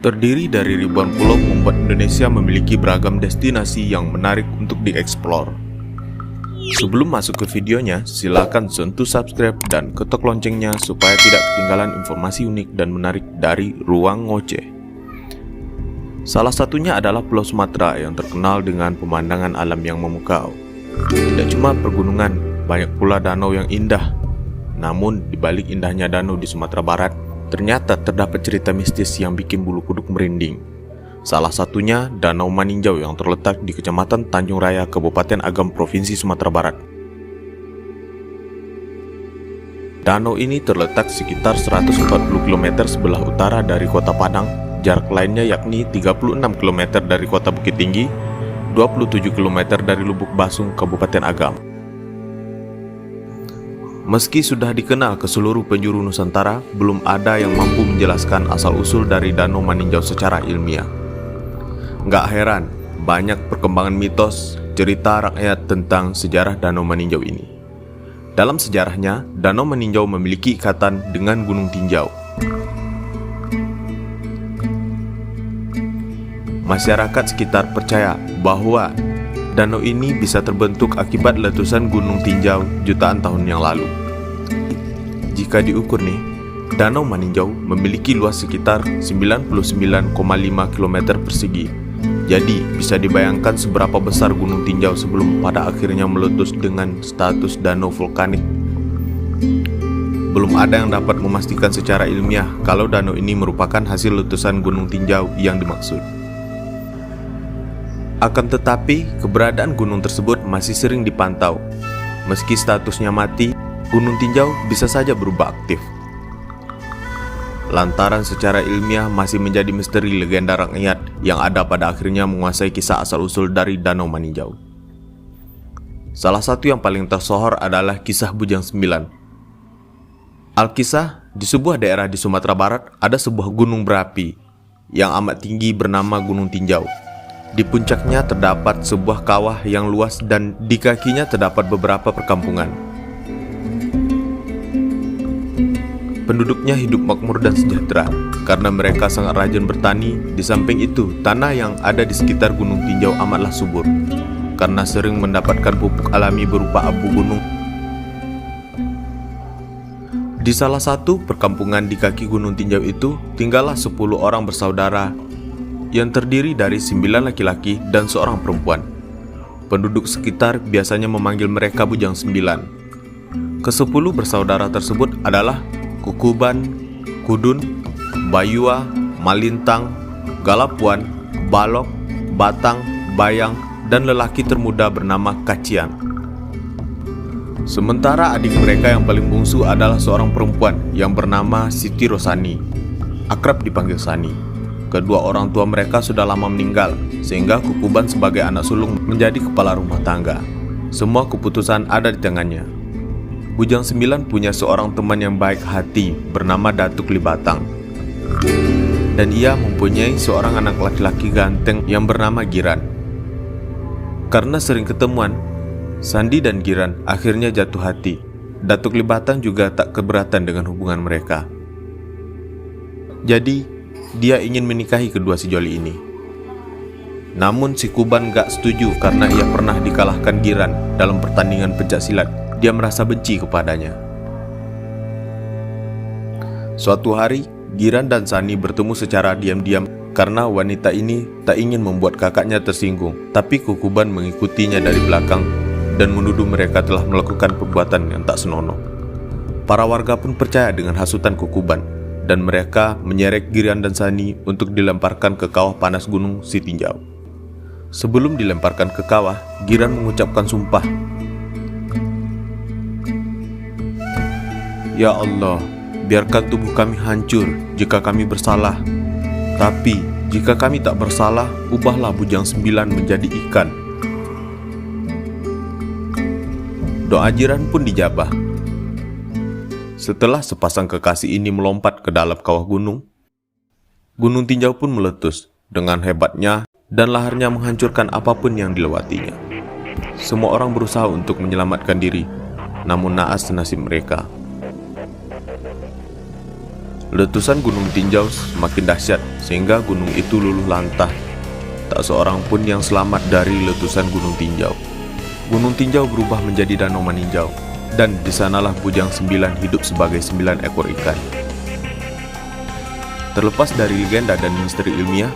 Terdiri dari ribuan pulau membuat Indonesia memiliki beragam destinasi yang menarik untuk dieksplor. Sebelum masuk ke videonya, silakan sentuh subscribe dan ketok loncengnya supaya tidak ketinggalan informasi unik dan menarik dari Ruang Ngoceh. Salah satunya adalah Pulau Sumatera yang terkenal dengan pemandangan alam yang memukau. Tidak cuma pergunungan, banyak pula danau yang indah. Namun, di balik indahnya danau di Sumatera Barat, ternyata terdapat cerita mistis yang bikin bulu kuduk merinding. Salah satunya Danau Maninjau yang terletak di Kecamatan Tanjung Raya, Kabupaten Agam, Provinsi Sumatera Barat. Danau ini terletak sekitar 140 km sebelah utara dari Kota Padang, jarak lainnya yakni 36 km dari Kota Bukit Tinggi, 27 km dari Lubuk Basung, Kabupaten Agam. Meski sudah dikenal ke seluruh penjuru Nusantara, belum ada yang mampu menjelaskan asal-usul dari Danau Maninjau secara ilmiah. Nggak heran, banyak perkembangan mitos, cerita rakyat tentang sejarah Danau Maninjau ini. Dalam sejarahnya, Danau Maninjau memiliki ikatan dengan Gunung Tinjau. Masyarakat sekitar percaya bahwa danau ini bisa terbentuk akibat letusan Gunung Tinjau jutaan tahun yang lalu. Jika diukur nih, Danau Maninjau memiliki luas sekitar 99,5 km persegi. Jadi, bisa dibayangkan seberapa besar Gunung Tinjau sebelum pada akhirnya meletus dengan status danau vulkanik. Belum ada yang dapat memastikan secara ilmiah kalau danau ini merupakan hasil letusan Gunung Tinjau yang dimaksud. Akan tetapi, keberadaan gunung tersebut masih sering dipantau. Meski statusnya mati, Gunung Tinjau bisa saja berubah aktif. Lantaran secara ilmiah masih menjadi misteri legenda rakyat yang ada pada akhirnya menguasai kisah asal-usul dari Danau Maninjau. Salah satu yang paling tersohor adalah kisah Bujang 9. Alkisah, di sebuah daerah di Sumatera Barat ada sebuah gunung berapi yang amat tinggi bernama Gunung Tinjau. Di puncaknya terdapat sebuah kawah yang luas dan di kakinya terdapat beberapa perkampungan. Penduduknya hidup makmur dan sejahtera karena mereka sangat rajin bertani. Di samping itu, tanah yang ada di sekitar Gunung Tinjau amatlah subur karena sering mendapatkan pupuk alami berupa abu gunung. Di salah satu perkampungan di kaki Gunung Tinjau itu, tinggallah 10 orang bersaudara yang terdiri dari 9 laki-laki dan seorang perempuan. Penduduk sekitar biasanya memanggil mereka Bujang 9. Ke-10 bersaudara tersebut adalah Kukuban, Kudun, Bayua, Malintang, Galapuan, Balok, Batang, Bayang, dan lelaki termuda bernama Kacian. Sementara adik mereka yang paling bungsu adalah seorang perempuan yang bernama Siti Rosani, akrab dipanggil Sani. Kedua orang tua mereka sudah lama meninggal, sehingga Kukuban sebagai anak sulung menjadi kepala rumah tangga. Semua keputusan ada di tangannya. Bujang 9 punya seorang teman yang baik hati bernama Datuk Libatang. Dan ia mempunyai seorang anak laki-laki ganteng yang bernama Giran. Karena sering ketemuan, Sandi dan Giran akhirnya jatuh hati. Datuk Libatang juga tak keberatan dengan hubungan mereka. Jadi, dia ingin menikahi kedua si joli ini. Namun si Kuban gak setuju karena ia pernah dikalahkan Giran dalam pertandingan pencaksilat. Dia merasa benci kepadanya. Suatu hari, Giran dan Sani bertemu secara diam-diam karena wanita ini tak ingin membuat kakaknya tersinggung. Tapi Kukuban mengikutinya dari belakang dan menuduh mereka telah melakukan perbuatan yang tak senonoh. Para warga pun percaya dengan hasutan Kukuban, dan mereka menyeret Giran dan Sani untuk dilemparkan ke kawah panas Gunung Sitinjau. Sebelum dilemparkan ke kawah, Giran mengucapkan sumpah. Ya Allah, biarkan tubuh kami hancur jika kami bersalah. Tapi jika kami tak bersalah, ubahlah Bujang 9 menjadi ikan. Doa Giran pun dijabah. Setelah sepasang kekasih ini melompat ke dalam kawah gunung, Gunung Tinjau pun meletus dengan hebatnya dan laharnya menghancurkan apapun yang dilewatinya. Semua orang berusaha untuk menyelamatkan diri, namun naas nasib mereka. Letusan Gunung Tinjau semakin dahsyat sehingga gunung itu luluh lantah. Tak seorang pun yang selamat dari letusan Gunung Tinjau. Gunung Tinjau berubah menjadi Danau Meninjau, dan di sanalah Bujang 9 hidup sebagai 9 ekor ikan. Terlepas dari legenda dan misteri ilmiah,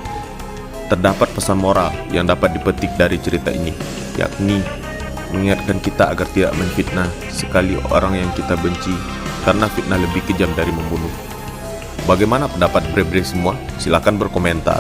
terdapat pesan moral yang dapat dipetik dari cerita ini, yakni mengingatkan kita agar tidak menfitnah sekali orang yang kita benci, karena fitnah lebih kejam dari membunuh. Bagaimana pendapat bre-bre semua? Silakan berkomentar.